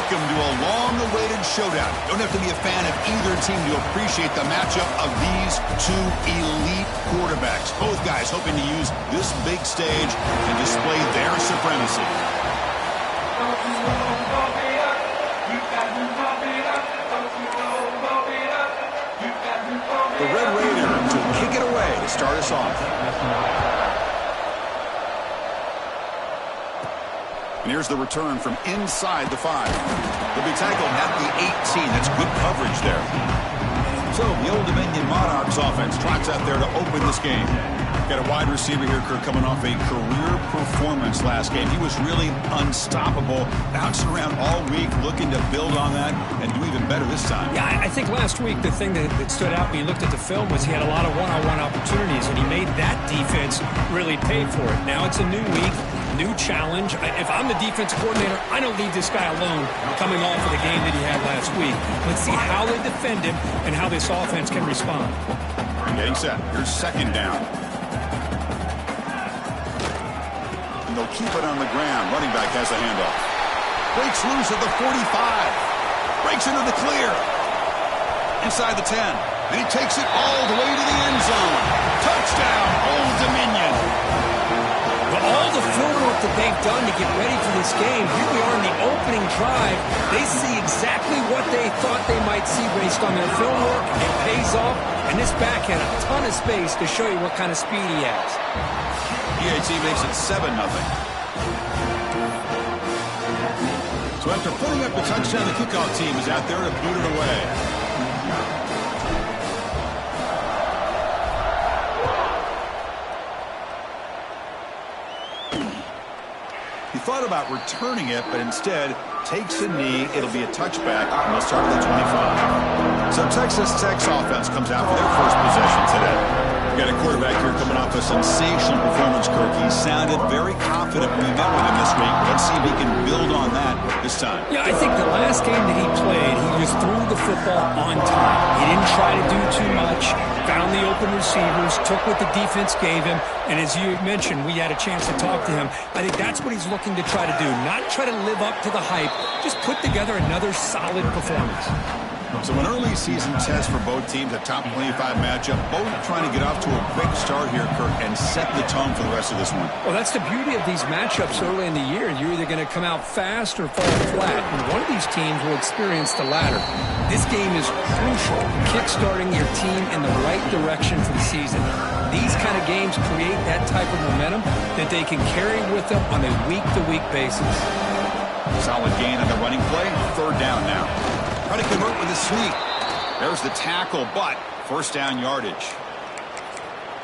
welcome to a long-awaited showdown. Don't have to be a fan of either team to appreciate the matchup of these two elite quarterbacks. Both guys hoping to use this big stage and display their supremacy. The Red Raiders will kick it away to start us off. And here's the return from inside the 5. They'll be tackled at the 18. That's good coverage there. So the Old Dominion Monarchs offense trots out there to open this game. Got a wide receiver here, Kirk, coming off a career performance last game. He was really unstoppable, bouncing around all week, looking to build on that and do even better this time. Yeah, I think last week the thing that stood out when you looked at the film was he had a lot of one-on-one opportunities, and he made that defense really pay for it. Now it's a new week, new challenge. If I'm the defensive coordinator, I don't leave this guy alone coming off of the game that he had last week. Let's see how they defend him and how this offense can respond. Getting set. Here's second down. And they'll keep it on the ground. Running back has a handoff. Breaks loose at the 45. Breaks into the clear. Inside the 10. And he takes it all the way to the end zone. Touchdown, Old Dominion. All the footwork that they've done to get ready for this game, here we are in the opening drive. They see exactly what they thought they might see based on their film work. It pays off, and this back had a ton of space to show you what kind of speed he has. EAT makes it 7-0. So after putting up the touchdown, the kickoff team is out there to boot it away. Thought about returning it, but instead takes a knee. It'll be a touchback, and they'll start at the 25. So Texas Tech's offense comes out for their first possession today. We got a quarterback here coming off a sensational performance, Kirk. He sounded very confident when we met with him this week. Let's see if he can build on that this time. Yeah, I think the last game that he played, he just threw the football on time. He didn't try to do too much, found the open receivers, took what the defense gave him, and as you mentioned, we had a chance to talk to him. I think that's what he's looking to try to do, not try to live up to the hype, just put together another solid performance. So an early season test for both teams, a top 25 matchup, both trying to get off to a quick start here, Kirk, and set the tone for the rest of this one. Well, that's the beauty of these matchups early in the year. You're either going to come out fast or fall flat, and one of these teams will experience the latter. This game is crucial, kickstarting your team in the right direction for the season. These kind of games create that type of momentum that they can carry with them on a week-to-week basis. Solid gain on the running play. Third down now. Try to convert with a sneak. There's the tackle, but first down yardage.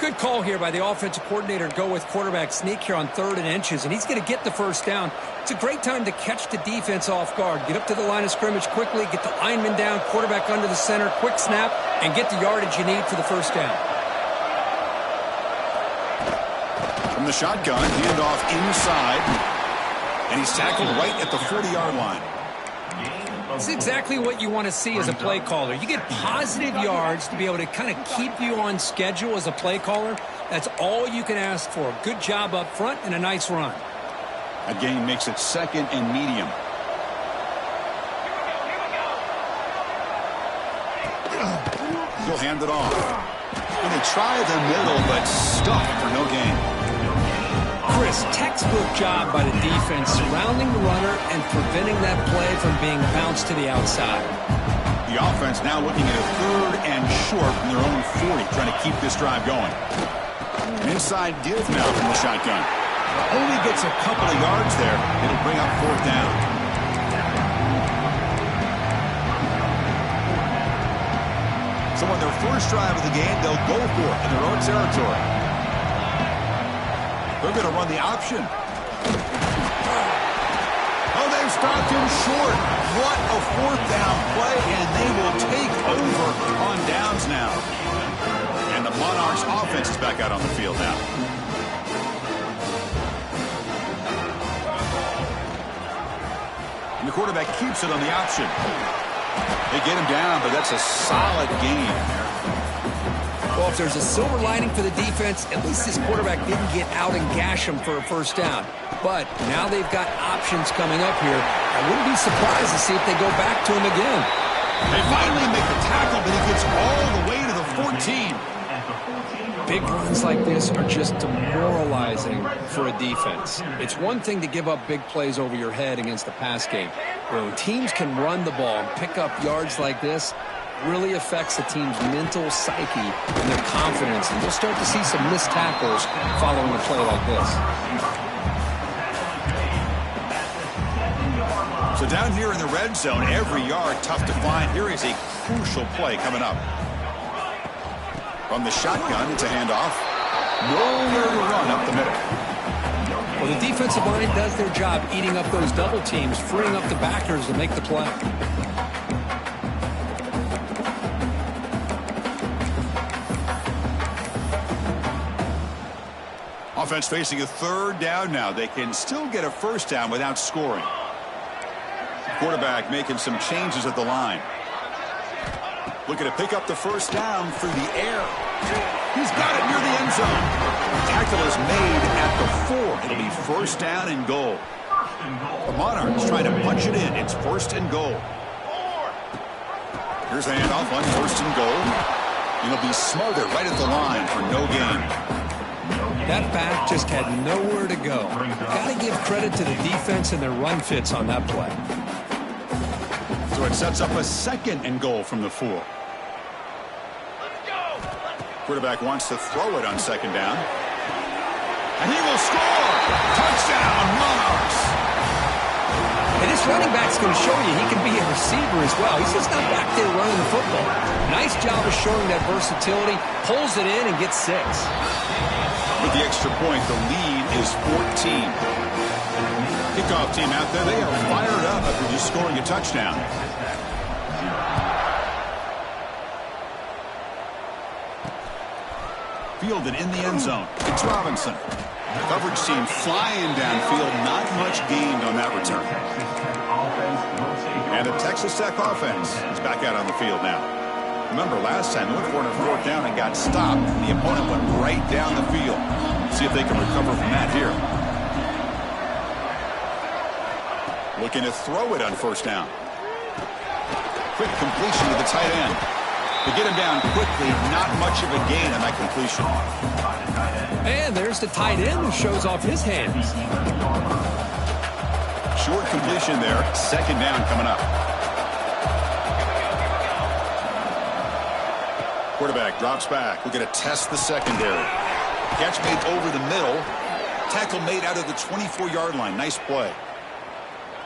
Good call here by the offensive coordinator to go with quarterback sneak here on 3rd and inches, and he's going to get the first down. It's a great time to catch the defense off guard. Get up to the line of scrimmage quickly, get the lineman down, quarterback under the center, quick snap, and get the yardage you need for the first down. From the shotgun, handoff inside, and he's tackled right at the 40-yard line. It's exactly what you want to see as a play caller. You get positive yards to be able to kind of keep you on schedule as a play caller. That's all you can ask for. Good job up front and a nice run. That gain makes it 2nd and medium. He'll hand it off. Going to try the middle, but stuffed for no gain. Chris, textbook job by the defense surrounding the runner and preventing that play from being bounced to the outside. The offense now looking at a 3rd and short from their own 40, trying to keep this drive going. An inside give now from the shotgun. Only gets a couple of yards there. It'll bring up 4th down. So on their first drive of the game, they'll go for it in their own territory. They're going to run the option. Oh, they've stopped him short. What a 4th down play, and they will take over on downs now. And the Monarchs offense is back out on the field now. And the quarterback keeps it on the option. They get him down, but that's a solid gain. Well, if there's a silver lining for the defense, at least this quarterback didn't get out and gash him for a first down. But now they've got options coming up here. I wouldn't be surprised to see if they go back to him again. They finally make the tackle, but he gets all the way to the 14. Big runs like this are just demoralizing for a defense. It's one thing to give up big plays over your head against the pass game. When teams can run the ball and pick up yards like this, really affects the team's mental psyche and their confidence. And you'll start to see some missed tackles following a play like this. So down here in the red zone, every yard tough to find. Here is a crucial play coming up. From the shotgun, it's a handoff. Nowhere to run up the middle. Well, the defensive line does their job eating up those double teams, freeing up the backers to make the play. Offense facing a third down now. They can still get a first down without scoring. Quarterback making some changes at the line. Looking to pick up the first down through the air. He's got it near the end zone. Tackle is made at the 4. It'll be first down and goal. The Monarchs trying to punch it in. It's first and goal. Here's the handoff on first and goal. It'll be smothered right at the line for no gain. That back just had nowhere to go. Got to give credit to the defense and their run fits on that play. So it sets up a second and goal from the 4. Quarterback wants to throw it on second down. And he will score! Touchdown, Monarchs! And this running back's going to show you he can be a receiver as well. He's just not back there running the football. Nice job of showing that versatility. Pulls it in and gets 6. With the extra point, the lead is 14. Kickoff team out there, they are fired up after just scoring a touchdown. Fielded in the end zone. It's Robinson. Coverage team flying downfield. Not much gained on that return. And the Texas Tech offense is back out on the field now. Remember, last time they went for it on fourth down and got stopped. The opponent went right down the field. See if they can recover from that here. Looking to throw it on first down. Quick completion to the tight end. To get him down quickly, not much of a gain on that completion. And there's the tight end who shows off his hands. Short completion there. Second down coming up. Quarterback drops back. We're going to test the secondary. Catch made over the middle. Tackle made out of the 24-yard line. Nice play.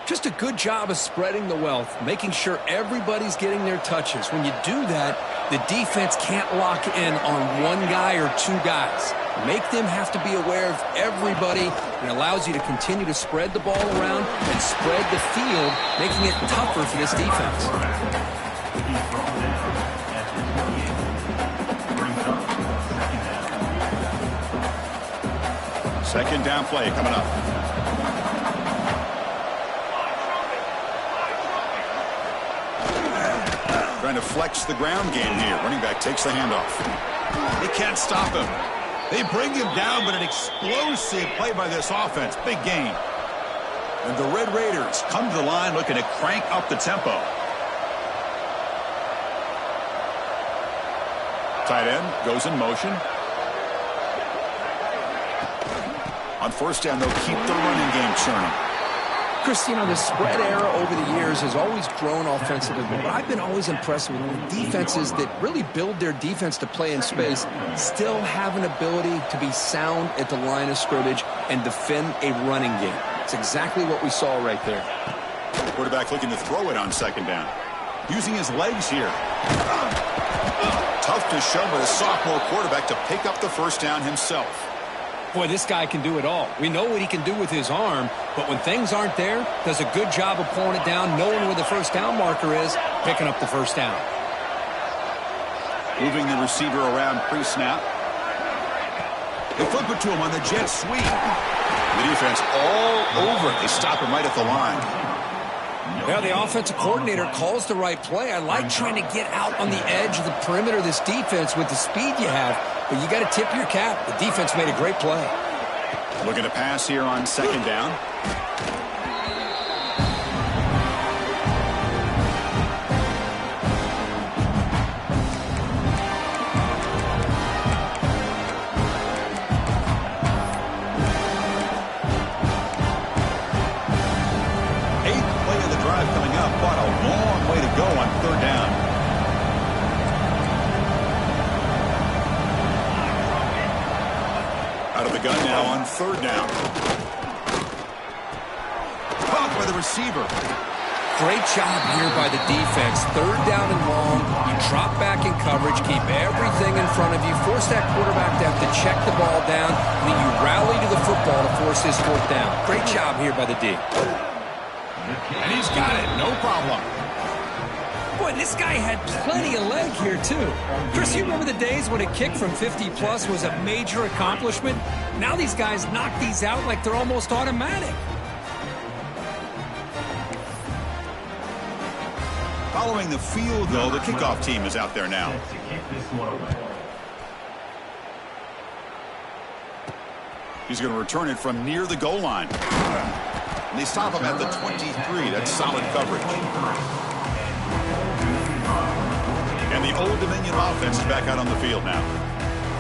Just a good job of spreading the wealth, making sure everybody's getting their touches. When you do that, the defense can't lock in on one guy or two guys. Make them have to be aware of everybody, and allows you to continue to spread the ball around and spread the field, making it tougher for this defense. Second down play coming up. Trying to flex the ground game here. Running back takes the handoff. They can't stop him. They bring him down, but an explosive play by this offense. Big gain. And the Red Raiders come to the line looking to crank up the tempo. Tight end goes in motion. On first down, they'll keep the running game churning. Chris, you know, the spread era over the years has always grown offensively, but I've been always impressed with defenses that really build their defense to play in space, still have an ability to be sound at the line of scrimmage and defend a running game. It's exactly what we saw right there. Quarterback looking to throw it on second down. Using his legs here. Tough to show by the sophomore quarterback to pick up the first down himself. Boy, this guy can do it all. We know what he can do with his arm, but when things aren't there, does a good job of pulling it down, knowing where the first down marker is, picking up the first down. Moving the receiver around pre-snap. They flip it to him on the jet sweep. The defense all over it. They stop him right at the line. Yeah, the offensive coordinator calls the right play. I like trying to get out on the edge of the perimeter of this defense with the speed you have, but you got to tip your cap. The defense made a great play. Looking to pass here on second down. But a long way to go on third down. Out of the gun now on third down. Caught by the receiver. Great job here by the defense. Third down and long. You drop back in coverage, keep everything in front of you, force that quarterback to have to check the ball down, and then you rally to the football to force this fourth down. Great job here by the D. And he's got it, no problem. Boy, this guy had plenty of leg here, too. Chris, you remember the days when a kick from 50-plus was a major accomplishment? Now these guys knock these out like they're almost automatic. Following the field goal, the kickoff team is out there now. He's going to return it from near the goal line. And they stop him at the 23. That's solid coverage. And the Old Dominion offense is back out on the field now.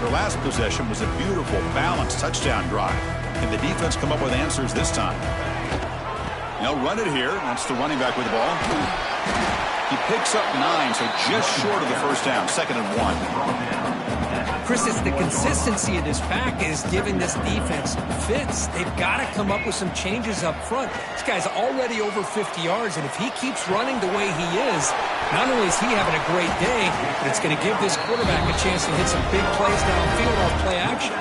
Their last possession was a beautiful, balanced touchdown drive. Can the defense come up with answers this time? They'll run it here. That's the running back with the ball. He picks up 9, so just short of the first down. 2nd and 1. Chris, it's the consistency of this pack is giving this defense fits. They've got to come up with some changes up front. This guy's already over 50 yards, and if he keeps running the way he is, not only is he having a great day, but it's going to give this quarterback a chance to hit some big plays downfield off play action.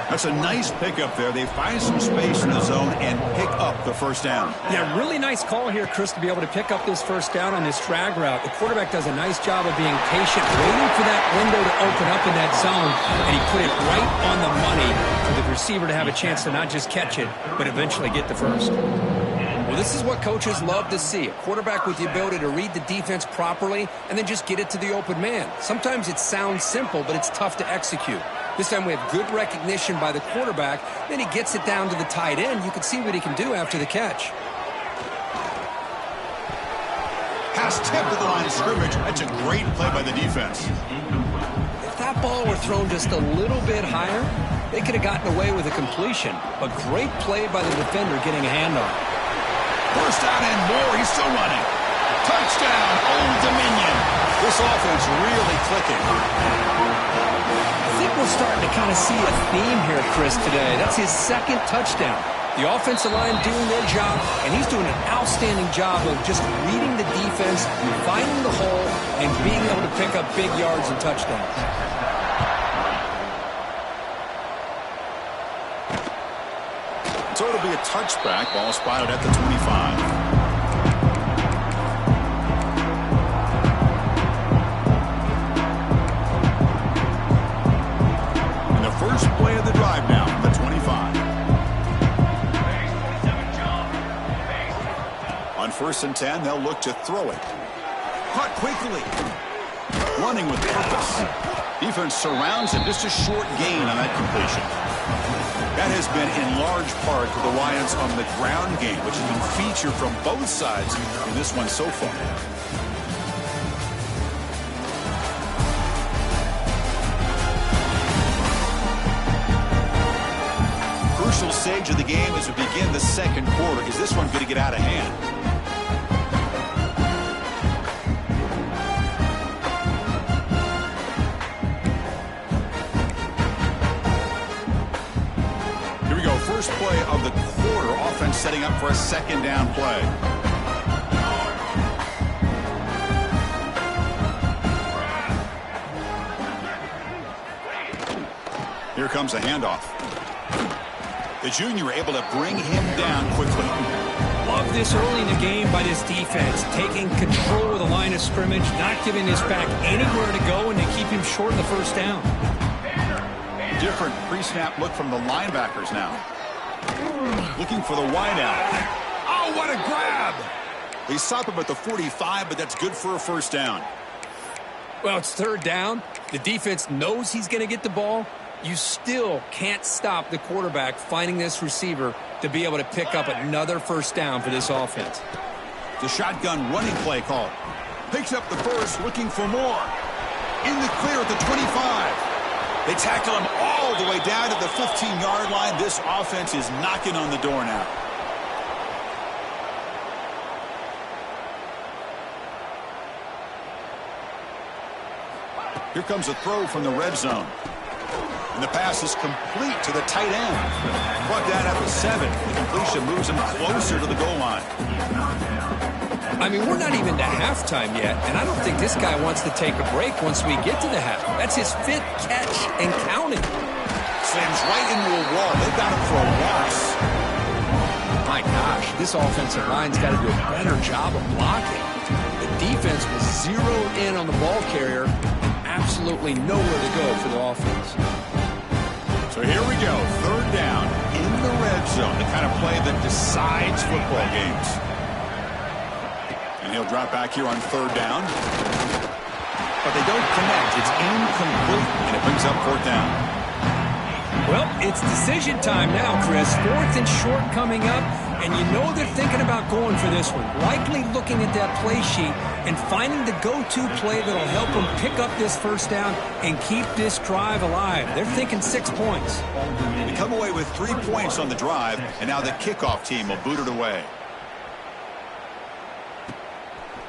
That's a nice pickup there. They find some space in the zone and pick up the first down. Yeah, really nice call here, Chris, to be able to pick up this first down on this drag route. The quarterback does a nice job of being patient, waiting for that window to open up in that zone, and he put it right on the money for the receiver to have a chance to not just catch it, but eventually get the first. Well, this is what coaches love to see, a quarterback with the ability to read the defense properly and then just get it to the open man. Sometimes it sounds simple, but it's tough to execute. This time we have good recognition by the quarterback. Then he gets it down to the tight end. You can see what he can do after the catch. Pass tipped at the line of scrimmage. That's a great play by the defense. If that ball were thrown just a little bit higher, they could have gotten away with a completion. A great play by the defender getting a hand on it. First down and more. He's still running. Touchdown, Old Dominion. This offense really clicking. I think we're starting to kind of see a theme here, Chris, today. That's his 2nd touchdown. The offensive line doing their job, and he's doing an outstanding job of just reading the defense, finding the hole, and being able to pick up big yards and touchdowns. So it'll be a touchback. Ball spotted at the 25. First play of the drive now, the 25. On 1st and 10, they'll look to throw it. Caught quickly. Running with purpose. Defense surrounds him. Just a short gain on that completion. That has been in large part the reliance on the ground game, which has been featured from both sides in this one so far. Stage of the game as we begin the 2nd quarter. Is this one going to get out of hand? Here we go. First play of the quarter. Offense setting up for a 2nd down play. Here comes a handoff. The junior able to bring him down quickly. Love this early in the game by this defense, taking control of the line of scrimmage, not giving this back anywhere to go, and to keep him short of the first down. Different pre-snap look from the linebackers now. Looking for the wideout. Oh, Oh, what a grab! They stop him at the 45, but that's good for a first down. Well, it's third down. The defense knows he's going to get the ball. You still can't stop the quarterback finding this receiver to be able to pick up another first down for this offense. The shotgun running play call. Picks up the first, looking for more. In the clear at the 25. They tackle him all the way down to the 15-yard line. This offense is knocking on the door now. Here comes a throw from the red zone. And the pass is complete to the tight end. Brought down at the 7. The completion moves him closer to the goal line. I mean, we're not even to halftime yet, and I don't think this guy wants to take a break once we get to the half. That's his 5th catch and counting. Slams right into a wall. They got him for a loss. My gosh, this offensive line's got to do a better job of blocking. The defense was zeroed in on the ball carrier and absolutely nowhere to go for the offense. So here we go, third down in the red zone, the kind of play that decides football games. And he'll drop back here on third down. But they don't connect. It's incomplete, and it brings up fourth down. Well, it's decision time now, Chris. 4th and short coming up, and you know they're thinking about going for this one. Likely looking at that play sheet and finding the go-to play that'll help them pick up this first down and keep this drive alive. They're thinking 6 points. They come away with 3 points on the drive, and now the kickoff team will boot it away.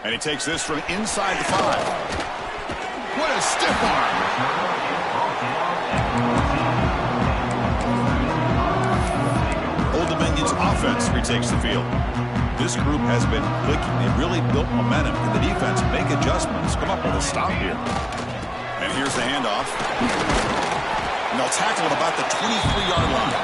And he takes this from inside the 5. What a stiff arm! Old Dominion's offense retakes the field. This group has been clicking. They've really built momentum. Can the defense make adjustments? Come up with a stop here. And here's the handoff. And they'll tackle at about the 23-yard line.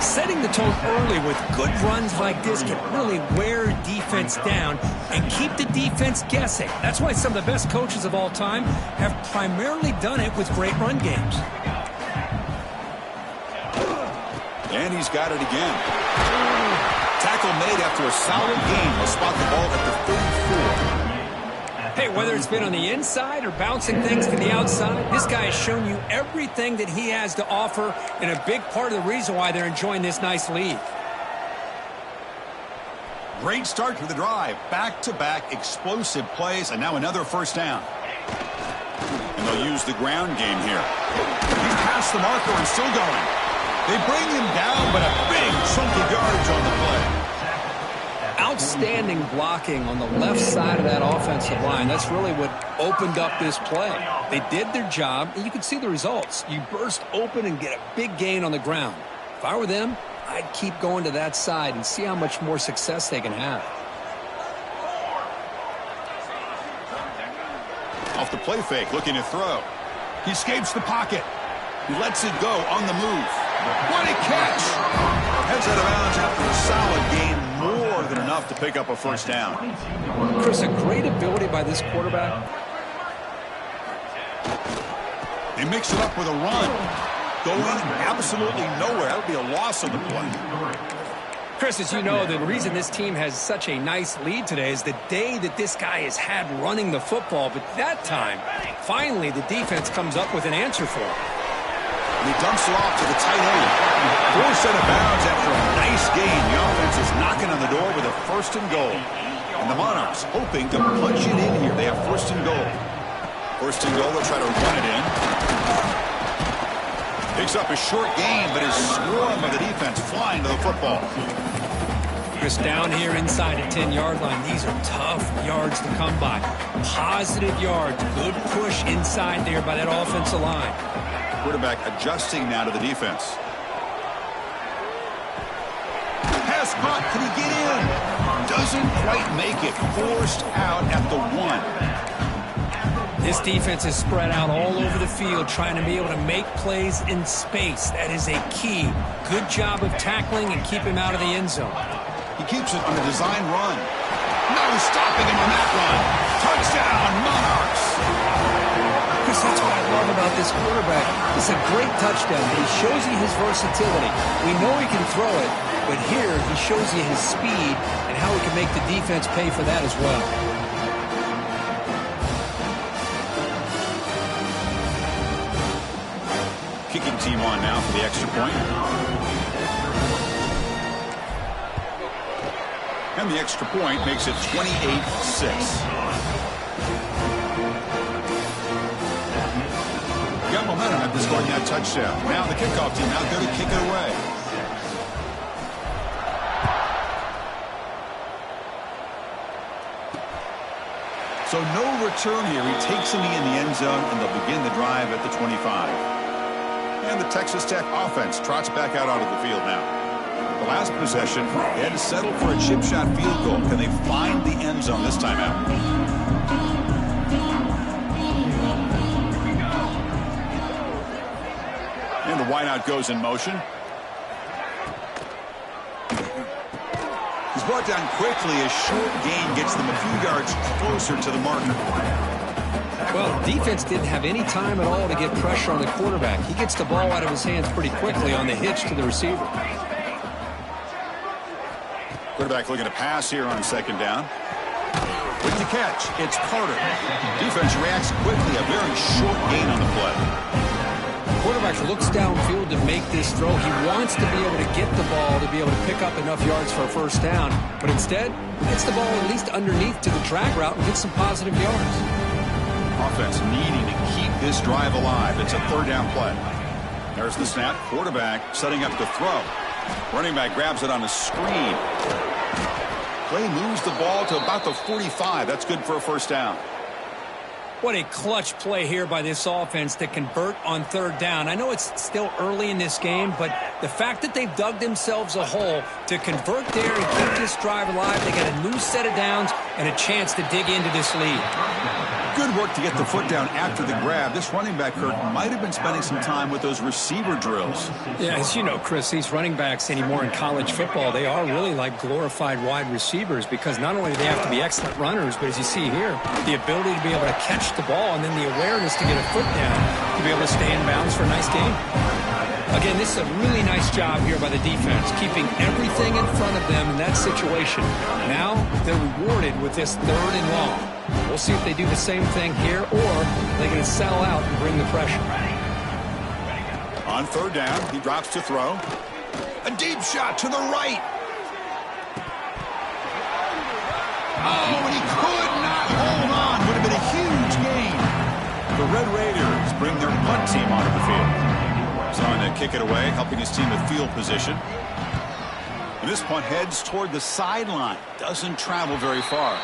Setting the tone early with good runs like this can really wear defense down and keep the defense guessing. That's why some of the best coaches of all time have primarily done it with great run games. And he's got it again. Tackle made after a solid gain. Will spot the ball at the 34. Hey, whether it's been on the inside or bouncing things to the outside, this guy has shown you everything that he has to offer, and a big part of the reason why they're enjoying this nice lead. Great start to the drive. Back-to-back explosive plays, and now another first down. And they'll use the ground game here. He's past the marker and still going. They bring him down, but a big chunk of yardage on the play. Outstanding blocking on the left side of that offensive line. That's really what opened up this play. They did their job, and you can see the results. You burst open and get a big gain on the ground. If I were them, I'd keep going to that side and see how much more success they can have. Off the play fake, looking to throw. He escapes the pocket. He lets it go on the move. What a catch! Heads out of bounds after a solid gain, more than enough to pick up a first down. Chris, a great ability by this quarterback. They mix it up with a run. Going absolutely nowhere. That would be a loss on the play. Chris, as you know, the reason this team has such a nice lead today is the day that this guy has had running the football. But that time, finally, the defense comes up with an answer for him. And he dumps it off to the tight end. Forced out of bounds after a nice gain. The offense is knocking on the door with a first and goal. And the Monarchs hoping to punch it in here. They have first and goal. First and goal, they'll try to run it in. Picks up a short gain, but his swarm of the defense flying to the football. Chris, down here inside the 10-yard line, these are tough yards to come by. Positive yards. Good push inside there by that offensive line. Quarterback adjusting now to the defense. Pass caught. Can he get in? Doesn't quite make it. Forced out at the 1. This defense is spread out all over the field, trying to be able to make plays in space. That is a key. Good job of tackling and keep him out of the end zone. He keeps it on a design run. No stopping him on that run. Touchdown, Monarchs. Chris, that's what I love about this quarterback. It's a great touchdown. He shows you his versatility. We know he can throw it, but but here he shows you his speed and how he can make the defense pay for that as well. Kicking team on now for the extra point. And the extra point makes it 28-6. Got momentum after scoring that touchdown. Now the kickoff team out there to kick it away. So no return here. He takes a knee in the end zone, and they'll begin the drive at the 25. And the Texas Tech offense trots back out onto the field now. The last possession, they had to settle for a chip shot field goal. Can they find the end zone this time out? And the wideout goes in motion. He's brought down quickly. A short gain gets them a few yards closer to the marker. Well, defense didn't have any time at all to get pressure on the quarterback. He gets the ball out of his hands pretty quickly on the hitch to the receiver. Quarterback looking to pass here on second down. With the catch, it's Carter. Defense reacts quickly. A very short gain on the play. Quarterback looks downfield to make this throw. He wants to be able to get the ball to be able to pick up enough yards for a first down. But instead, gets the ball at least underneath to the drag route and gets some positive yards. Offense needing to keep this drive alive. It's a third down play. There's the snap. Quarterback setting up to throw. Running back grabs it on a screen. Play moves the ball to about the 45. That's good for a first down. What a clutch play here by this offense to convert on third down. I know it's still early in this game, but the fact that they've dug themselves a hole to convert there and keep this drive alive, they got a new set of downs and a chance to dig into this lead. Good work to get the foot down after the grab. This running back, Kurt, might have been spending some time with those receiver drills. Yeah, as you know, Chris, these running backs anymore in college football, they are really like glorified wide receivers because not only do they have to be excellent runners, but as you see here, the ability to be able to catch the ball and then the awareness to get a foot down to be able to stay in bounds for a nice game. Again, this is a really nice job here by the defense, keeping everything in front of them in that situation. Now they're rewarded with this third and long. We'll see if they do the same thing here or they're going to sell out and bring the pressure. On third down, he drops to throw. A deep shot to the right. Oh, and he could not hold on. Would have been a huge gain. The Red Raiders bring their punt team onto the field. He's on to kick it away, helping his team with field position. And this punt heads toward the sideline. Doesn't travel very far.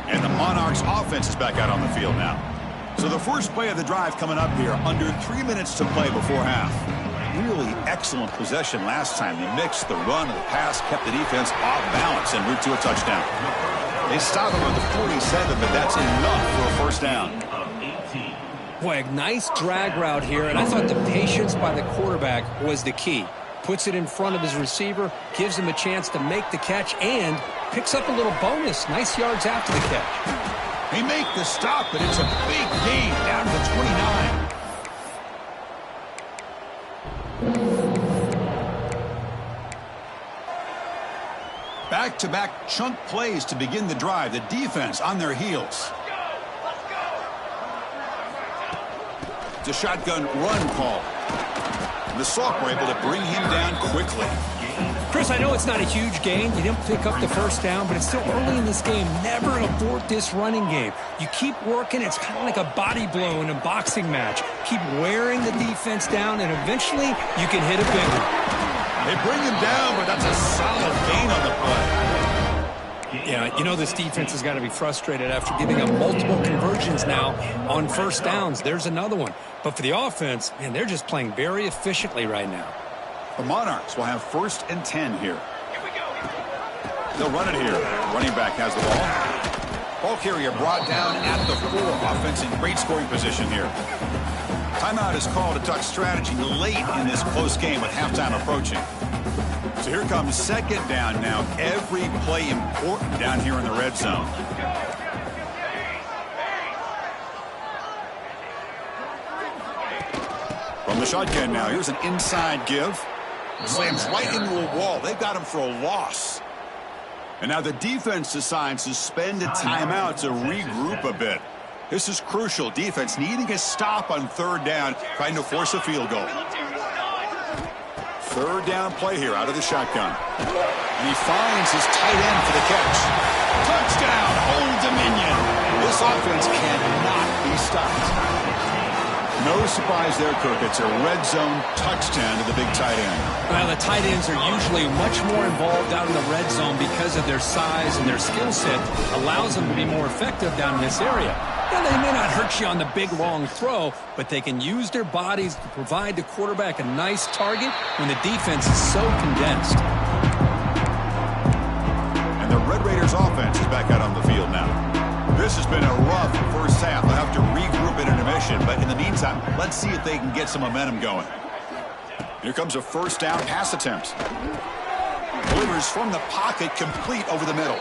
And the Monarchs offense is back out on the field now. So the first play of the drive coming up here, under 3 minutes to play before half. Really excellent possession last time. They mixed the run and the pass, kept the defense off balance en route to a touchdown. They stop him at the 47, but that's enough for a first down. Boy, a nice drag route here, and I thought the patience by the quarterback was the key. Puts it in front of his receiver, gives him a chance to make the catch, and picks up a little bonus. Nice yards after the catch. They make the stop, but it's a big gain down to 29. Back-to-back chunk plays to begin the drive. The defense on their heels. It's a shotgun run call. And the Sauk were able to bring him down quickly. Chris, I know it's not a huge gain. You didn't pick up the first down, but it's still early in this game. Never abort this running game. You keep working. It's kind of like a body blow in a boxing match. Keep wearing the defense down, and eventually you can hit a big one. They bring him down, but that's a solid gain on the play. Yeah, you know this defense has got to be frustrated after giving up multiple conversions now on first downs. There's another one. But for the offense, man, they're just playing very efficiently right now. The Monarchs will have 1st and 10 here. They'll run it here. Running back has the ball. Ball carrier brought down at the 4. Offense in great scoring position here. Timeout is called to talk strategy late in this close game with halftime approaching. So here comes second down now. Every play important down here in the red zone. From the the shotgun now. Here's an inside give. Slams right into a wall. They've got him for a loss. And now the defense decides to spend a timeout to regroup a bit. This is crucial. Defense needing a stop on third down, trying to force a field goal. Third down play here out of the shotgun. And he finds his tight end for the catch. Touchdown, Old Dominion. This offense cannot be stopped. No surprise there, Kirk. It's a red zone touchdown to the big tight end. Well, the tight ends are usually much more involved out in the red zone because of their size and their skill set allows them to be more effective down in this area. Now, they may not hurt you on the big, long throw, but they can use their bodies to provide the quarterback a nice target when the defense is so condensed. And the Red Raiders offense is back out on the field now. This has been a rough first half. They'll have to regroup in intermission, but in the meantime, let's see if they can get some momentum going. Here comes a first down pass attempt. Delivers from the pocket, complete over the middle.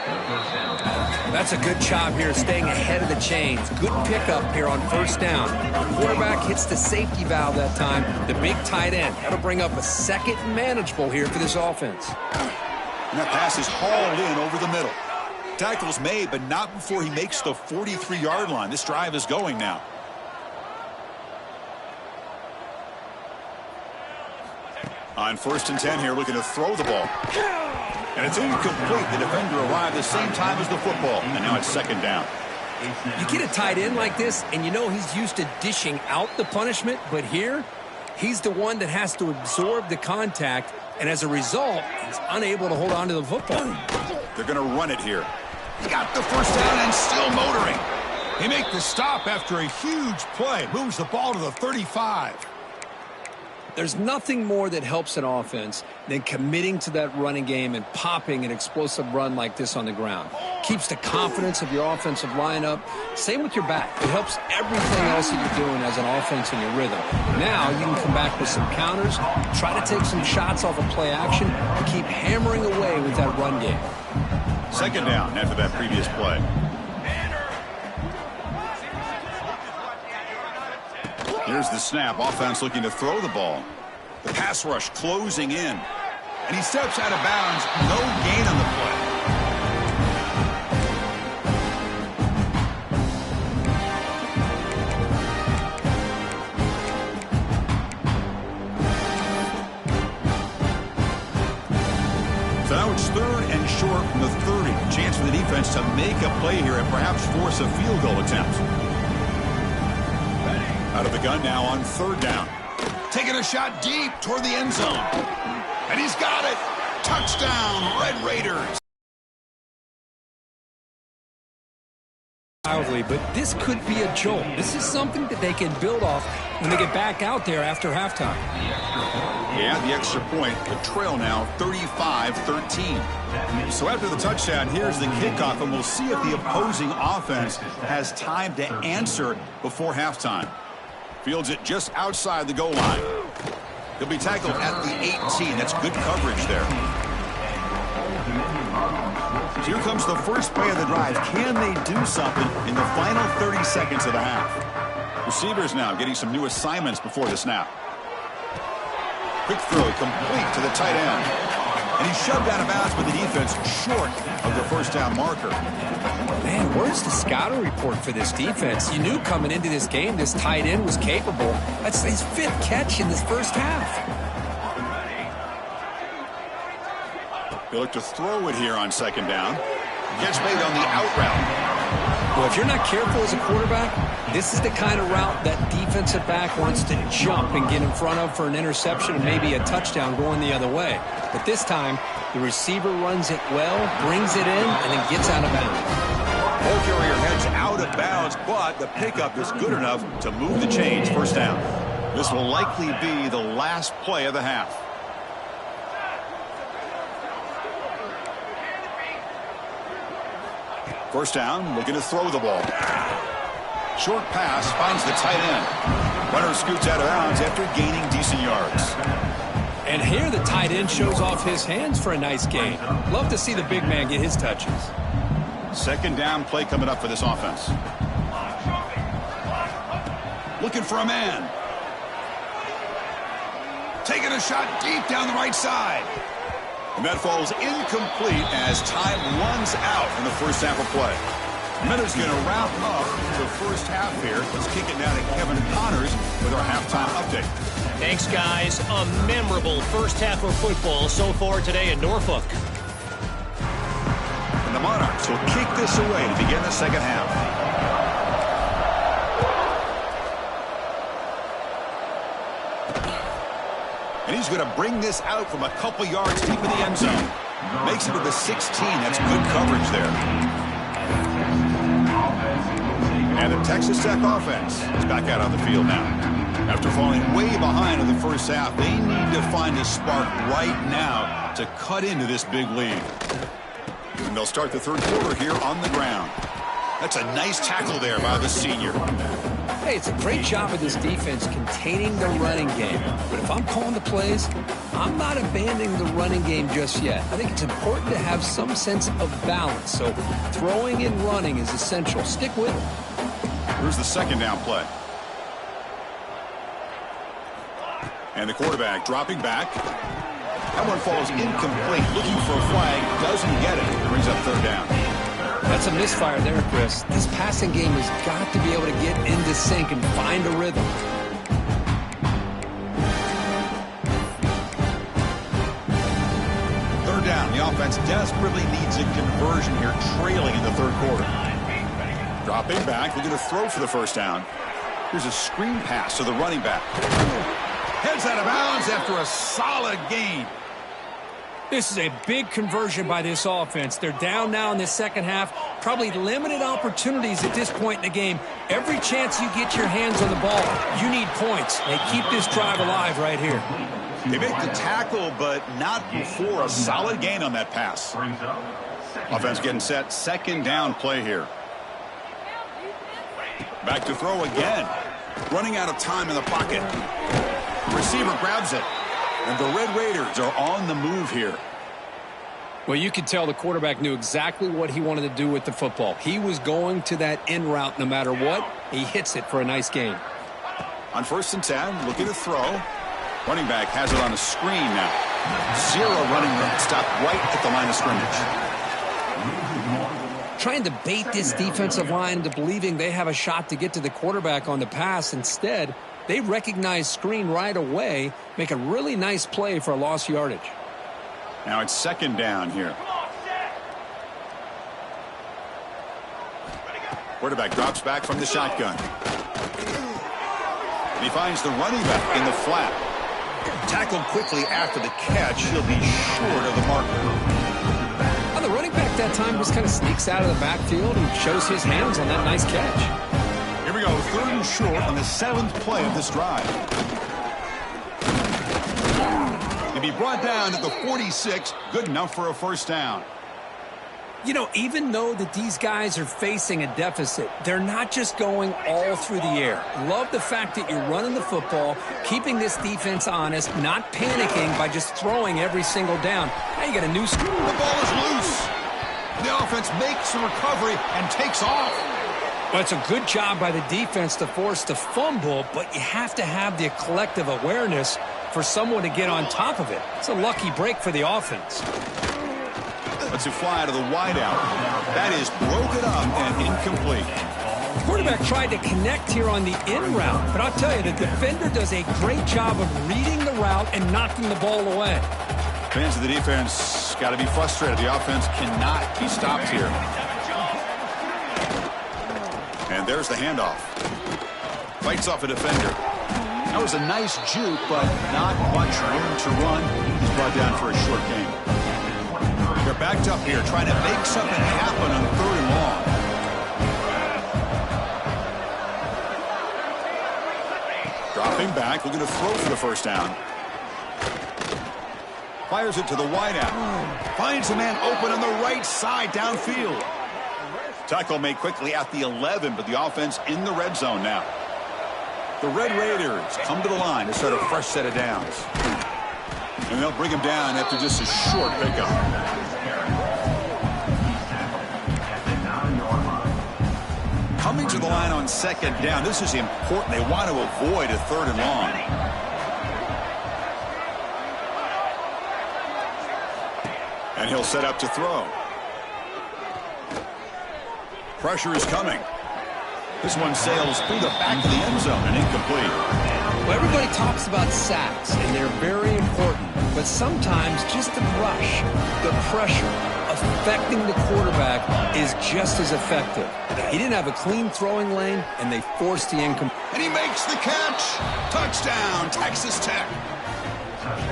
That's a good job here, staying ahead of the chains. Good pickup here on first down. The quarterback hits the safety valve that time. The big tight end. That'll bring up a second and manageable here for this offense. And that pass is hauled in over the middle. Tackle's made, but not before he makes the 43-yard line. This drive is going now. On 1st and 10 here, looking to throw the ball. And it's incomplete. The defender arrived the same time as the football. And now it's 2nd down. You get a tight end like this, and you know he's used to dishing out the punishment, but here, he's the one that has to absorb the contact, and as a result, he's unable to hold on to the football. They're going to run it here. He got the first down and still motoring. He makes the stop after a huge play. Moves the ball to the 35. There's nothing more that helps an offense than committing to that running game and popping an explosive run like this on the ground. Keeps the confidence of your offensive lineup. Same with your back. It helps everything else that you're doing as an offense in your rhythm. Now you can come back with some counters, try to take some shots off of play action, and keep hammering away with that run game. 2nd down after that previous play. Here's the snap. Offense looking to throw the ball. The pass rush closing in. And he steps out of bounds. No gain on the play. So now it's 3rd and short from the 30. Chance for the defense to make a play here and perhaps force a field goal attempt. Out of the gun now on 3rd down. Taking a shot deep toward the end zone. And he's got it. Touchdown, Red Raiders. But this could be a jolt. This is something that they can build off when they get back out there after halftime. Yeah, the extra point. The trail now 35-13. So after the touchdown, here's the kickoff, and we'll see if the opposing offense has time to answer before halftime. Fields it just outside the goal line. He'll be tackled at the 18. That's good coverage there. So here comes the first play of the drive. Can they do something in the final 30 seconds of the half? Receivers now getting some new assignments before the snap. Quick throw complete to the tight end. And he's shoved out of bounds by the defense short of the first down marker. Man, where's the scouting report for this defense? You knew coming into this game this tight end was capable. That's his 5th catch in this first half. They look to throw it here on 2nd down. Gets made on the out route. Well, if you're not careful as a quarterback, this is the kind of route that defensive back wants to jump and get in front of for an interception and maybe a touchdown going the other way. But this time, the receiver runs it well, brings it in, and then gets out of bounds. Ball carrier heads out of bounds, but the pickup is good enough to move the chains. First down. This will likely be the last play of the half. First down, looking to throw the ball. Short pass finds the tight end. Runner scoots out of bounds after gaining decent yards. And here the tight end shows off his hands for a nice gain. Love to see the big man get his touches. 2nd down play coming up for this offense. Looking for a man. Taking a shot deep down the right side. And that falls incomplete as time runs out in the first half of play. Minutes going to wrap up the first half here. Let's kick it down to Kevin Connors with our halftime update. Thanks, guys. A memorable first half of football so far today in Norfolk. And the Monarchs will kick this away to begin the second half. And he's going to bring this out from a couple yards deep in the end zone. Makes it to the 16. That's good coverage there. And the Texas Tech offense is back out on the field now. After falling way behind in the first half, they need to find a spark right now to cut into this big lead. And they'll start the third quarter here on the ground. That's a nice tackle there by the senior. Hey, it's a great job of this defense containing the running game. But if I'm calling the plays, I'm not abandoning the running game just yet. I think it's important to have some sense of balance. So throwing and running is essential. Stick with it. Here's the second down play. And the quarterback dropping back. That one falls incomplete. Looking for a flag. Doesn't get it. Brings up third down. That's a misfire there, Chris. This passing game has got to be able to get into sync and find a rhythm. Third down. The offense desperately needs a conversion here, trailing in the third quarter. Dropping back, looking to throw for the first down. Here's a screen pass to the running back. Heads out of bounds after a solid gain. This is a big conversion by this offense. They're down now in the second half. Probably limited opportunities at this point in the game. Every chance you get your hands on the ball, you need points. They keep this drive alive right here. They make the tackle, but not before a solid gain on that pass. Offense getting set. Second down play here. Back to throw again. Running out of time in the pocket. Receiver grabs it. And the Red Raiders are on the move here. Well, you could tell the quarterback knew exactly what he wanted to do with the football. He was going to that in route no matter what. He hits it for a nice gain. On 1st and 10, looking to throw. Running back has it on a screen now. Zero running room. Stopped right at the line of scrimmage. Trying to bait this defensive line into believing they have a shot to get to the quarterback on the pass. Instead, they recognize screen right away, make a really nice play for a lost yardage. Now it's second down here. Quarterback drops back from the shotgun. And he finds the running back in the flat. Tackled quickly after the catch. He'll be short of the marker. The running back that time just kind of sneaks out of the backfield and shows his hands on that nice catch. Here we go, third and short on the 7th play of this drive. He'll be brought down at the 46, good enough for a first down. You know, even though that these guys are facing a deficit, they're not just going all through the air. Love the fact that you're running the football, keeping this defense honest, not panicking by just throwing every single down. Now you got a new score. The ball is loose. The offense makes a recovery and takes off. Well, it's a good job by the defense to force the fumble, but you have to have the collective awareness for someone to get on top of it. It's a lucky break for the offense. Let's fly to the wideout. That is broken up and incomplete. Quarterback tried to connect here on the in route, but I'll tell you, the defender does a great job of reading the route and knocking the ball away. Fans of the defense got to be frustrated. The offense cannot be stopped here. And there's the handoff. Fights off a defender. That was a nice juke, but not much room to run. He's brought down for a short gain. They're backed up here, trying to make something happen on 3rd and long. Dropping back, looking to throw for the first down. Fires it to the wideout. Finds a man open on the right side downfield. Tackle made quickly at the 11, but the offense in the red zone now. The Red Raiders come to the line to start a fresh set of downs. And they'll bring him down after just a short pickup. Coming to the line on 2nd down. This is important. They want to avoid a 3rd and long. And he'll set up to throw. Pressure is coming. This one sails through the back of the end zone and incomplete. Well, everybody talks about sacks, and they're very important. But sometimes just the rush, the pressure, affecting the quarterback is just as effective. He didn't have a clean throwing lane, and they forced the incomplete. And he makes the catch. Touchdown, Texas Tech.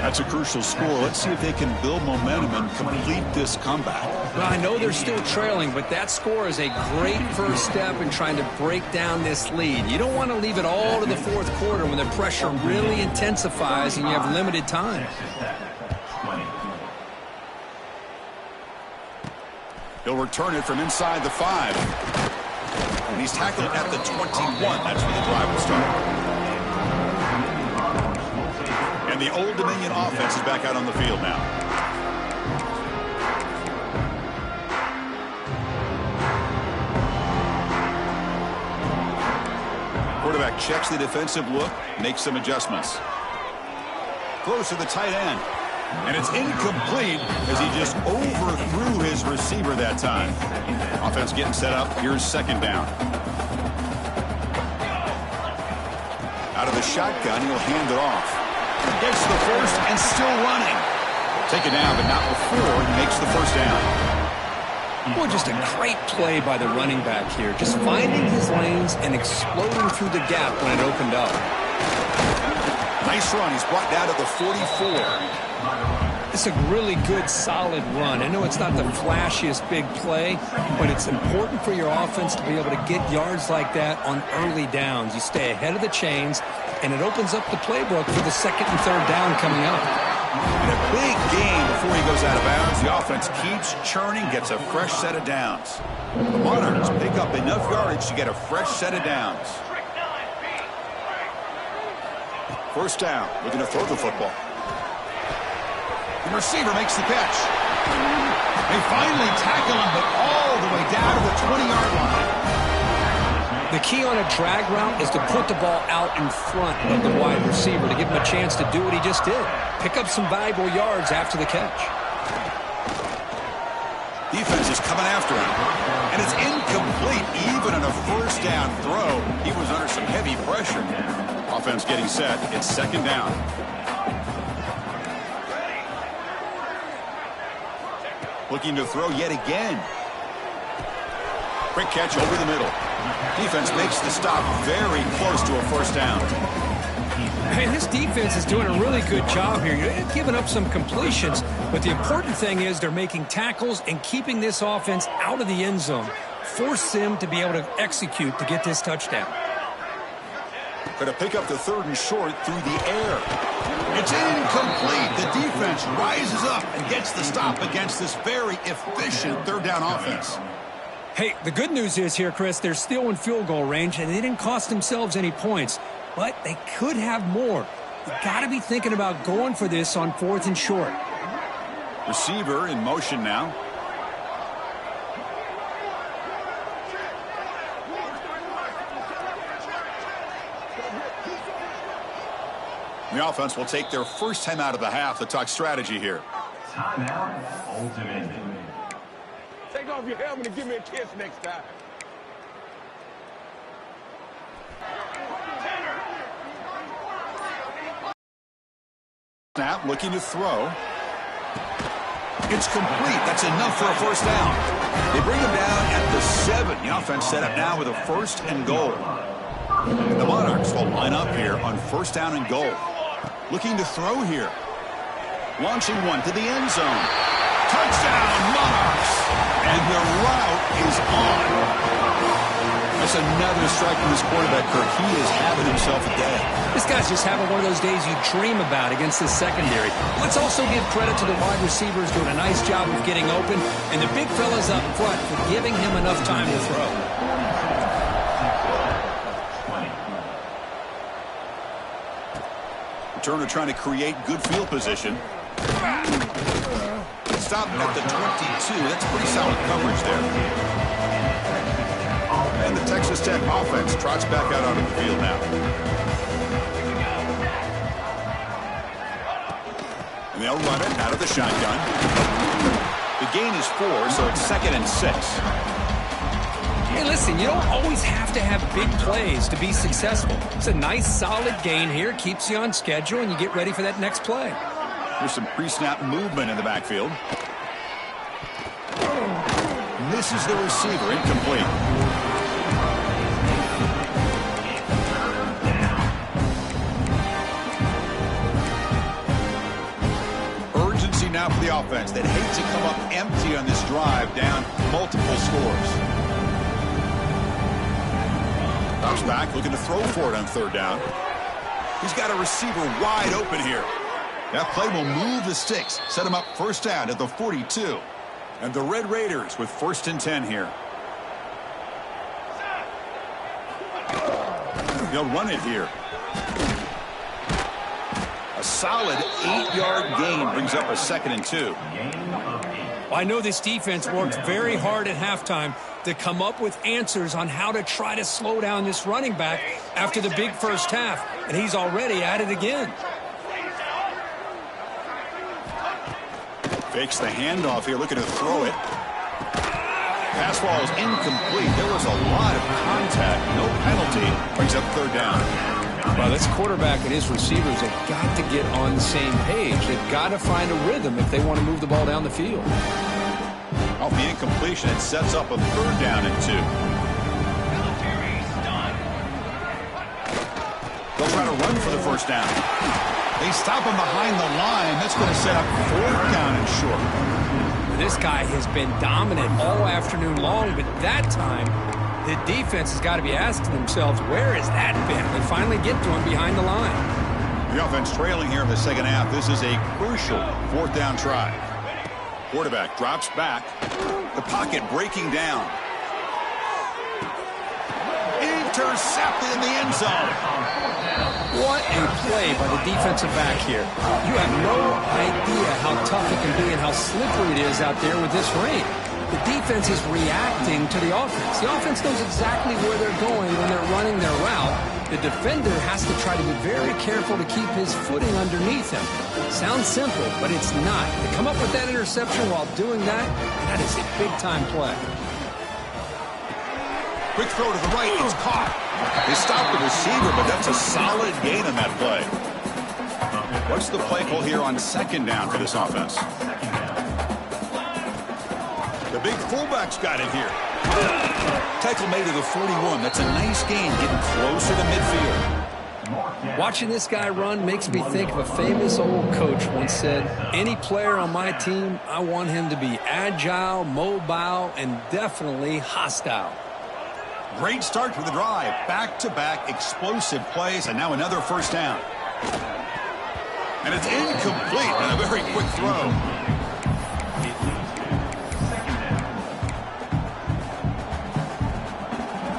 That's a crucial score. Let's see if they can build momentum and complete this comeback. Well, I know they're still trailing, but that score is a great first step in trying to break down this lead. You don't want to leave it all to the fourth quarter when the pressure really intensifies and you have limited time. He'll return it from inside the 5. And he's tackled at the 21. That's where the drive will start. And the Old Dominion offense is back out on the field now. Quarterback checks the defensive look, makes some adjustments. Throws to the tight end. And it's incomplete as he just overthrew his receiver that time. Offense getting set up. Here's second down. Out of the shotgun, he'll hand it off. Gets the first and still running. Take it down, but not before he makes the first down. Boy, just a great play by the running back here. Just finding his lanes and exploding through the gap when it opened up. Nice run. He's brought down to the 44. It's a really good, solid run. I know it's not the flashiest big play, but it's important for your offense to be able to get yards like that on early downs. You stay ahead of the chains, and it opens up the playbook for the second and third down coming up. In a big game before he goes out of bounds, the offense keeps churning, gets a fresh set of downs. The Monarchs pick up enough yardage to get a fresh set of downs. First down, looking to throw the football. The receiver makes the catch. They finally tackle him, but all the way down to the 20-yard line. The key on a drag route is to put the ball out in front of the wide receiver to give him a chance to do what he just did. Pick up some valuable yards after the catch. Defense is coming after him. And it's incomplete even on a first down throw. He was under some heavy pressure. Offense getting set. It's second down. Looking to throw yet again. Quick catch over the middle. Defense makes the stop very close to a first down. Hey, this defense is doing a really good job here. You're giving up some completions, but the important thing is they're making tackles and keeping this offense out of the end zone. Force them to be able to execute to get this touchdown. Going to pick up the third and short through the air. It's incomplete. The defense rises up and gets the stop against this very efficient third down offense. Hey, the good news is here, Chris, they're still in field goal range, and they didn't cost themselves any points, but they could have more. You got to be thinking about going for this on fourth and short. Receiver in motion now. The offense will take their first time out of the half to talk strategy here. Timeout, Old Dominion. Take off your helmet and give me a kiss next time. Snap, looking to throw. It's complete. That's enough for a first down. They bring him down at the 7. The offense set up now with a first and goal. And the Monarchs will line up here on first down and goal. Looking to throw here. Launching one to the end zone. Touchdown, Monarchs! And the route is on. That's another strike from this quarterback, Kirk. He is having himself a day. This guy's just having one of those days you dream about against the secondary. Let's also give credit to the wide receivers doing a nice job of getting open, and the big fellas up front for giving him enough time to throw. Turner trying to create good field position. Stop at the 22. That's pretty solid coverage there. And the Texas Tech offense trots back out onto the field now. And they'll run it out of the shotgun. The gain is 4, so it's 2nd and 6. Hey, listen, you don't always have to have big plays to be successful. It's a nice, solid gain here. Keeps you on schedule, and you get ready for that next play. There's some pre-snap movement in the backfield. Misses the receiver, incomplete. Urgency now for the offense that hates to come up empty on this drive, down multiple scores. Drops back, looking to throw for it on 3rd down. He's got a receiver wide open here. That play will move the sticks, set him up 1st down at the 42. And the Red Raiders with 1st and 10 here. They'll run it here. A solid 8-yard gain brings up a 2nd and 2. Well, I know this defense worked very hard at halftime to come up with answers on how to try to slow down this running back after the big first half, and he's already at it again. Fakes the handoff here, looking to throw it. Pass ball is incomplete. There was a lot of contact. No penalty. Brings up 3rd down. Well, this quarterback and his receivers have got to get on the same page. They've got to find a rhythm if they want to move the ball down the field. Off the incompletion, it sets up a 3rd down and 2. They'll try to run for the 1st down. They stop him behind the line. That's going to set up 4th down and short. This guy has been dominant all afternoon long, but that time, the defense has got to be asking themselves, where has that been? They finally get to him behind the line. The offense trailing here in the 2nd half. This is a crucial 4th down try. Quarterback drops back. The pocket breaking down. Intercepted in the end zone. What a play by the defensive back here. You have no idea how tough it can be and how slippery it is out there with this rain. The defense is reacting to the offense. The offense knows exactly where they're going when they're running their route. The defender has to try to be very careful to keep his footing underneath him. Sounds simple, but it's not. To come up with that interception while doing that, that is a big-time play. Quick throw to the right. It's caught. They stopped the receiver, but that's a solid gain on that play. What's the play call here on 2nd down for this offense? The big fullback's got it here. Tackle made to the 41. That's a nice gain, getting closer to midfield. Watching this guy run makes me think of a famous old coach once said, any player on my team, I want him to be agile, mobile, and definitely hostile. Great start to the drive. Back-to-back explosive plays, and now another 1st down. And it's incomplete on a very quick throw.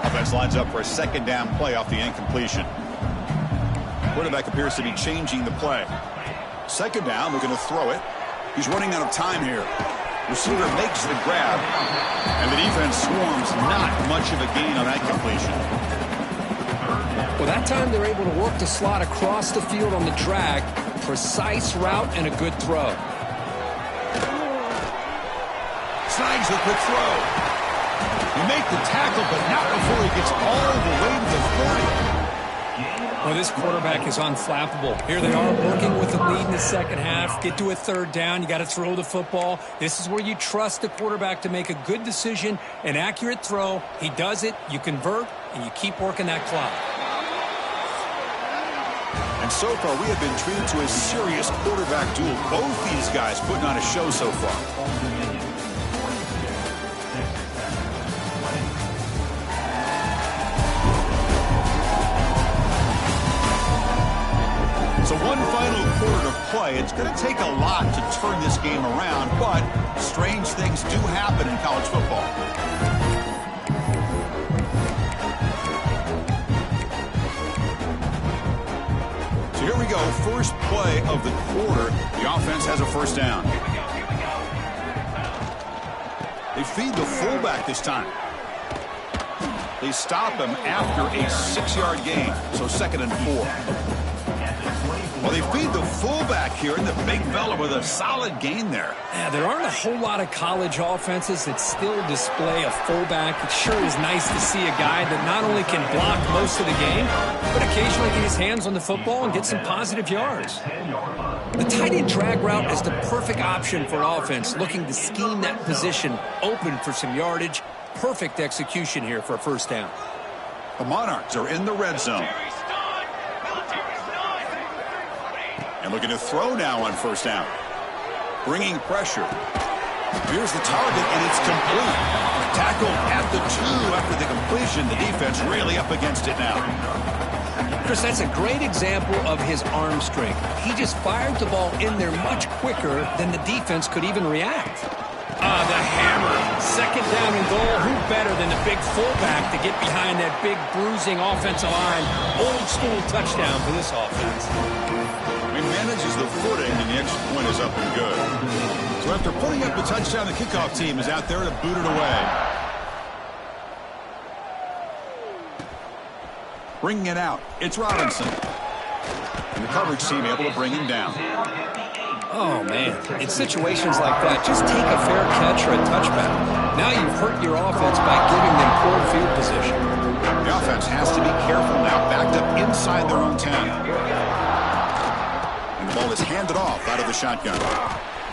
Offense lines up for a 2nd down play off the incompletion. Quarterback appears to be changing the play. 2nd down, looking to throw it. He's running out of time here. Receiver makes the grab, and the defense swarms. Not much of a gain on that completion. Well, that time they're able to work the slot across the field on the drag. Precise route and a good throw. Snags a quick throw. You make the tackle, but not before he gets all the way to the 40. Well, this quarterback is unflappable. Here they are working with the lead in the 2nd half. Get to a 3rd down. You got to throw the football. This is where you trust the quarterback to make a good decision, an accurate throw. He does it, you convert, and you keep working that clock. And so far, we have been treated to a serious quarterback duel. Both these guys putting on a show so far. So one final quarter to play. It's going to take a lot to turn this game around, but strange things do happen in college football. So here we go. First play of the quarter. The offense has a 1st down. They feed the fullback this time. They stop him after a 6-yard gain. So 2nd and 4. Well, they feed the fullback here, and the big fella with a solid gain there. Yeah, there aren't a whole lot of college offenses that still display a fullback. It sure is nice to see a guy that not only can block most of the game, but occasionally get his hands on the football and get some positive yards. The tight end drag route is the perfect option for offense, looking to scheme that position open for some yardage. Perfect execution here for a first down. The Monarchs are in the red zone. And looking to throw now on first down. Bringing pressure. Here's the target, and it's complete. Tackled at the 2 after the completion. The defense really up against it now. Chris, that's a great example of his arm strength. He just fired the ball in there much quicker than the defense could even react. The hammer. Second down and goal. Who better than the big fullback to get behind that big bruising offensive line? Old school touchdown for this offense. He manages the footing, and the extra point is up and good. So after putting up the touchdown, the kickoff team is out there to boot it away. Bringing it out, it's Robinson. And the coverage team able to bring him down. Oh, man. In situations like that, just take a fair catch or a touchback. Now you've hurt your offense by giving them poor field position. The offense has to be careful now, backed up inside their own 10. And the ball is handed off out of the shotgun.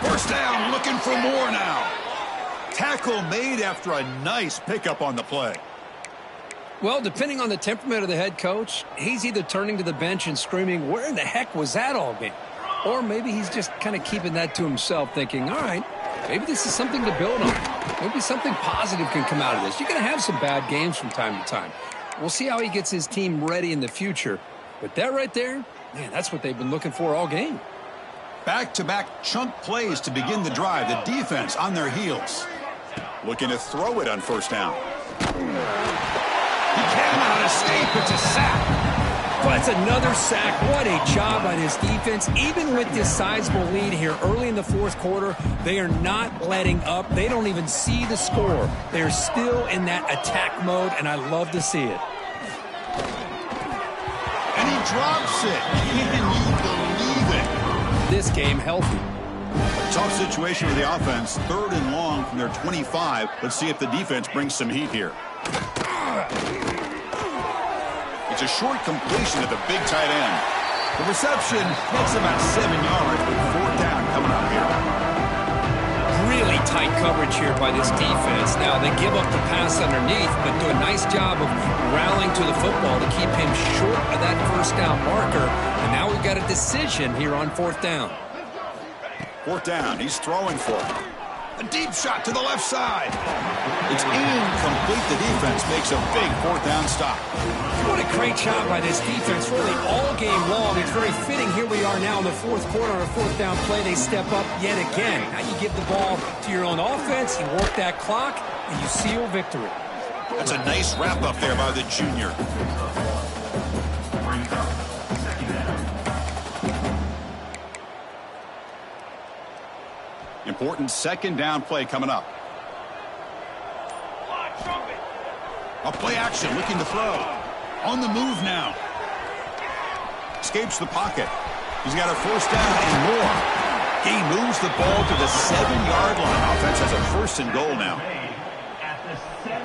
First down, looking for more now. Tackle made after a nice pickup on the play. Well, depending on the temperament of the head coach, he's either turning to the bench and screaming, where in the heck was that all game? Or maybe he's just kind of keeping that to himself, thinking, all right, maybe this is something to build on. Maybe something positive can come out of this. You're going to have some bad games from time to time. We'll see how he gets his team ready in the future. But that right there, man, that's what they've been looking for all game. Back-to-back chunk plays to begin the drive. The defense on their heels. Looking to throw it on first down. He cannot escape. It's a sack. Well, it's another sack. What a job by this defense. Even with this sizable lead here early in the fourth quarter, they are not letting up. They don't even see the score. They're still in that attack mode, and I love to see it. And he drops it. Can you believe it? This game healthy. Tough situation for the offense. 3rd and long from their 25. Let's see if the defense brings some heat here. It's a short completion to the big tight end. The reception gets about 7 yards, but 4th down coming up here. Really tight coverage here by this defense. Now, they give up the pass underneath, but do a nice job of rallying to the football to keep him short of that first down marker. And now we've got a decision here on 4th down. 4th down, he's throwing for it. A deep shot to the left side. It's incomplete. The defense makes a big 4th down stop. What a great job by this defense, really all game long. It's very fitting. Here we are now in the 4th quarter on a 4th down play. They step up yet again. Now you give the ball to your own offense, you work that clock, and you seal victory. That's a nice wrap up there by the junior. Important 2nd down play coming up. A play action, looking to throw. On the move now. Escapes the pocket. He's got a 1st down and more. He moves the ball to the 7-yard line. Offense has a 1st and goal now.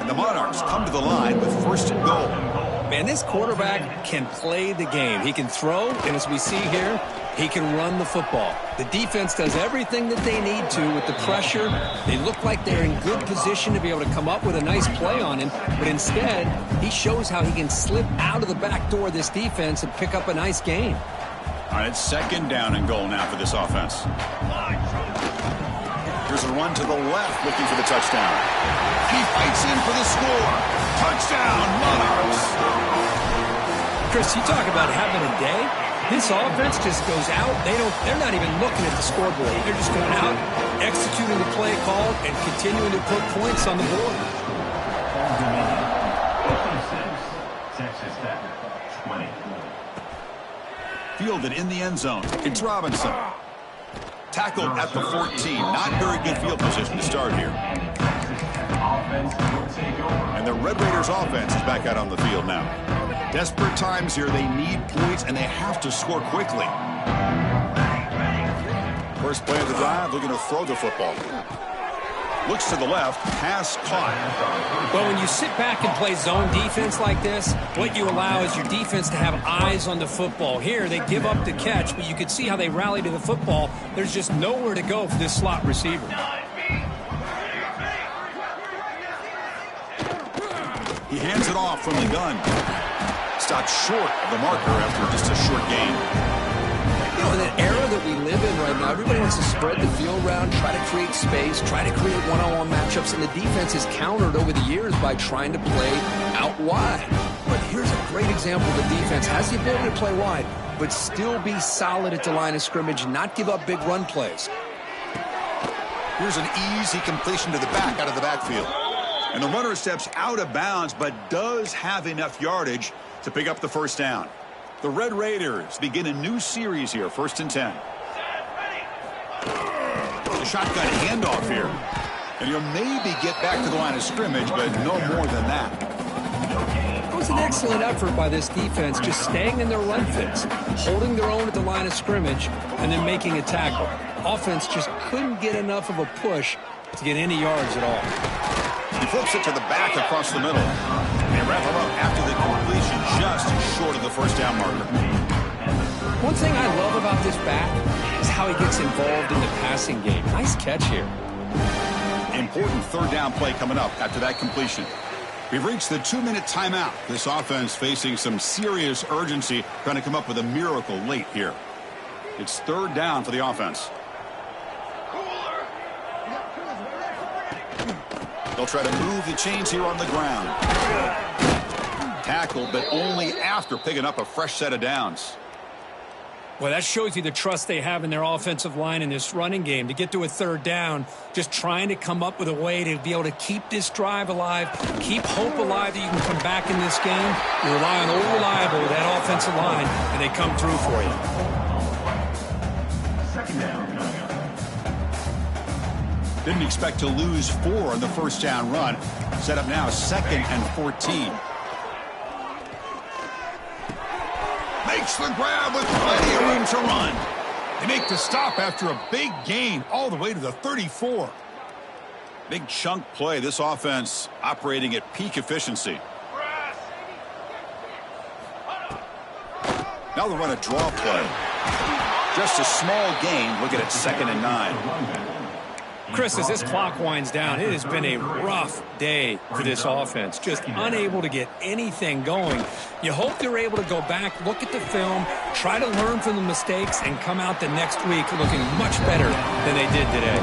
And the Monarchs come to the line with 1st and goal. Man, this quarterback can play the game. He can throw, and as we see here, he can run the football. The defense does everything that they need to with the pressure. They look like they're in good position to be able to come up with a nice play on him, but instead, he shows how he can slip out of the back door of this defense and pick up a nice gain. All right, it's 2nd down and goal now for this offense. Here's a run to the left, looking for the touchdown. He fights in for the score. Touchdown, Monarchs. Chris, you talk about having a day. This offense just goes out. They're not even looking at the scoreboard. They're just going out, executing the play called, and continuing to put points on the board. Texas Tech, 20. Fielded in the end zone. It's Robinson. Tackled at the 14. Not very good field position to start here. And the Red Raiders offense is back out on the field now. Desperate times here. They need points, and they have to score quickly. First play of the drive, looking to throw the football. Looks to the left, pass caught. Well, when you sit back and play zone defense like this, what you allow is your defense to have eyes on the football. Here, they give up the catch, but you can see how they rally to the football. There's just nowhere to go for this slot receiver. He hands it off from the gun. Stopped short of the marker after just a short gain. You know, in the era that we live in right now, everybody wants to spread the field around, try to create space, try to create one-on-one matchups, and the defense is countered over the years by trying to play out wide. But here's a great example. The defense has the ability to play wide, but still be solid at the line of scrimmage and not give up big run plays. Here's an easy completion to the back out of the backfield. And the runner steps out of bounds, but does have enough yardage to pick up the first down. The Red Raiders begin a new series here, 1st and 10. The shotgun handoff here. And you'll maybe get back to the line of scrimmage, but no more than that. It was an excellent effort by this defense, just staying in their run fits, holding their own at the line of scrimmage, and then making a tackle. Offense just couldn't get enough of a push to get any yards at all. He flips it to the back across the middle. They wrap him up after the completion, just short of the first down marker. One thing I love about this back is how he gets involved in the passing game. Nice catch here. Important third down play coming up after that completion. We've reached the 2-minute timeout. This offense facing some serious urgency, trying to come up with a miracle late here. It's 3rd down for the offense. They'll try to move the chains here on the ground. Tackled, but only after picking up a fresh set of downs. Well, that shows you the trust they have in their offensive line in this running game. To get to a 3rd down, just trying to come up with a way to be able to keep this drive alive, keep hope alive that you can come back in this game. You rely on Old Reliable with that offensive line, and they come through for you. 2nd down. Didn't expect to lose 4 on the first down run. Set up now 2nd and 14. Makes the grab with plenty of room to run. They make the stop after a big gain all the way to the 34. Big chunk play. This offense operating at peak efficiency. Now they'll run a draw play. Just a small gain. Looking at 2nd and 9. Chris, as this clock winds down, it has been a rough day for this offense. Just unable to get anything going. You hope they're able to go back, look at the film, try to learn from the mistakes, and come out the next week looking much better than they did today.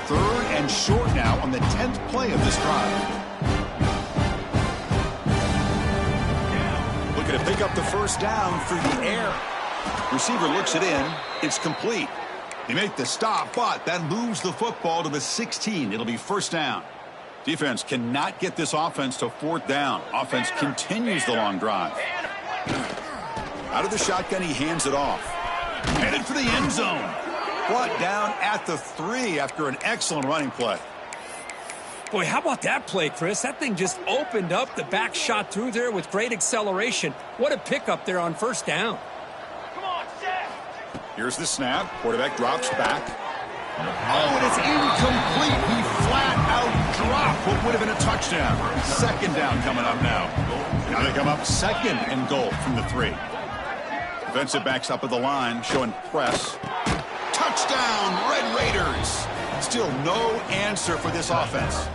3rd and short now on the 10th play of this drive. To pick up the first down through the air. Receiver looks it in. It's complete. They make the stop, but that moves the football to the 16. It'll be 1st down. Defense cannot get this offense to 4th down. Offense continues the long drive. Out of the shotgun, he hands it off. Headed for the end zone. Brought down at the 3 after an excellent running play. Boy, how about that play, Chris? That thing just opened up. The back shot through there with great acceleration. What a pickup there on 1st down. Come on, Seth. Here's the snap. Quarterback drops back. Oh, and it's incomplete. He flat out dropped what would have been a touchdown. 2nd down coming up now. Now they come up 2nd and goal from the 3. Defensive backs up at the line, showing press. Touchdown, Red Raiders. Still no answer for this offense.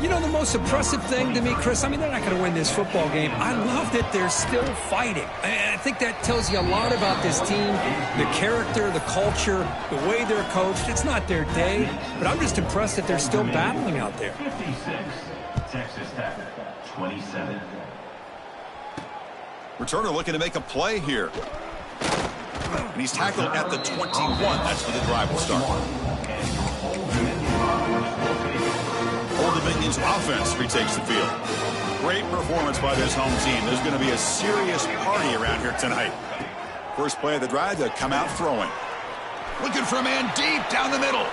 You know, the most impressive thing to me, Chris, I mean, they're not going to win this football game. I love that they're still fighting. I think that tells you a lot about this team, the character, the culture, the way they're coached. It's not their day, but I'm just impressed that they're still battling out there. 56, Texas Tech, 27. Returner looking to make a play here. And he's tackled at the 21. That's where the drive will start. Old Dominion's offense retakes the field. Great performance by this home team. There's going to be a serious party around here tonight. First play of the drive, to come out throwing. Looking for a man deep down the middle.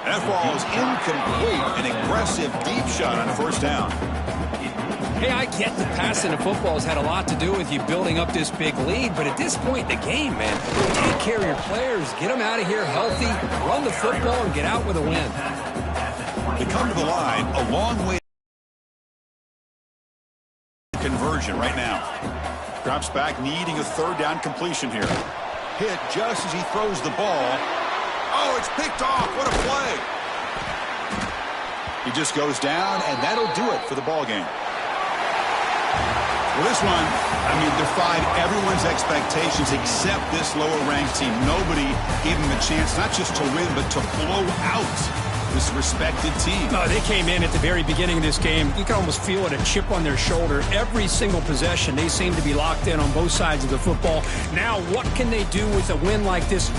That ball is incomplete. An aggressive deep shot on 1st down. Hey, I get the passing of football has had a lot to do with you building up this big lead, but at this point in the game, man, take care of your players, get them out of here healthy, run the football, and get out with a win. They come to the line a long way. Conversion right now. Drops back, needing a third down completion here. Hit just as he throws the ball. Oh, it's picked off. What a play. He just goes down, and that'll do it for the ball game. Well, this one, defied everyone's expectations except this lower-ranked team. Nobody gave him a chance not just to win, but to blow out this respected team. They came in at the very beginning of this game. You can almost feel it, a chip on their shoulder. Every single possession, they seem to be locked in on both sides of the football. Now, what can they do with a win like this?